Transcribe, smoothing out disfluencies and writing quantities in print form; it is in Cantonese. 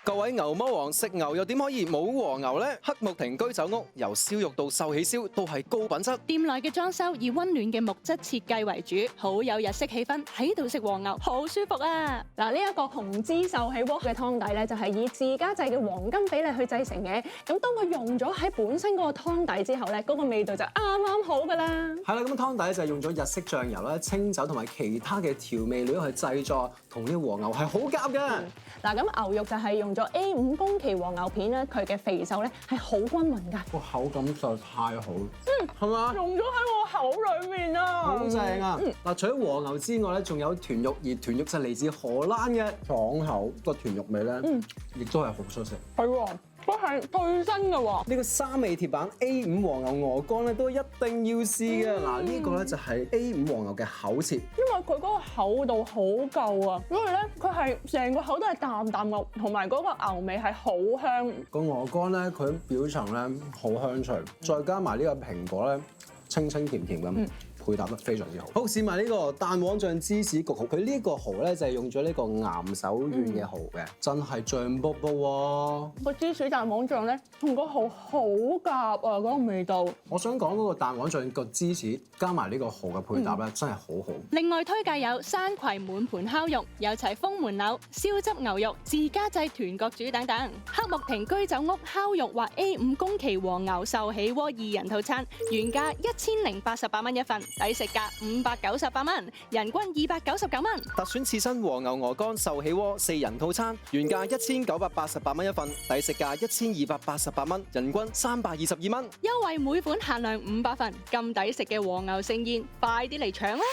各位牛魔王，食牛又點可以冇和牛呢？黑木亭居酒屋由燒肉到壽喜燒都係高品質。店內嘅裝修以溫暖嘅木質設計為主，好有日式氣氛，喺度食和牛好舒服啊！嗱，呢一個紅脂壽喜鍋嘅湯底咧，就係以自家製嘅黃金比例去製成嘅。咁當佢用咗喺本身嗰個湯底之後咧，嗰個味道就啱啱好噶啦。係啦，咁湯底就係用咗日式醬油啦、清酒同埋其他嘅調味料去製作，同啲和牛係好夾嘅。嗱，咁牛肉就係用咗 A5 宮崎和牛片咧，佢嘅肥瘦咧係好均勻㗎。個口感實在太好，係嘛？溶咗喺我口裏面啊！好正啊！嗱，除咗和牛之外咧，仲有豚肉，而豚肉就嚟自荷蘭嘅，爽口個豚肉味咧，亦都係好出色。係喎，都係最新嘅喎。呢個三味鐵板 A5 和牛鵝肝咧都一定要試嘅。嗱，呢個咧就係 A5 和牛嘅口切，因為佢嗰個厚度好夠啊，所以咧佢係成個口都係啖啖肉，同埋嗰個牛味係好香。個鵝肝咧佢表層咧好香脆，再加埋呢個蘋果咧清清甜甜咁。配搭得非常之好。好，試埋呢個蛋黃醬芝士焗蠔，佢呢個蠔咧就係用咗呢個岩手縣嘅蠔嘅，真係醬卜卜喎。個芝士蛋黃醬咧同個蠔好夾啊，嗰個味道。我想講嗰個蛋黃醬個芝士加埋呢個蠔嘅配搭咧，真係好好。另外推介有山葵滿盤烤肉，有齊封門柳、燒汁牛肉、自家製豚角煮等等。黑木亭居酒屋烤肉或 A5 宮崎和牛壽喜鍋2人套餐，原價1088蚊一份。抵食價598蚊，人均299蚊。特選刺身和牛鵝肝壽喜鍋4人套餐，原價1988蚊一份，抵食價1288蚊，人均322蚊。優惠每款限量500份，咁抵食嘅和牛盛宴，快啲嚟搶啦！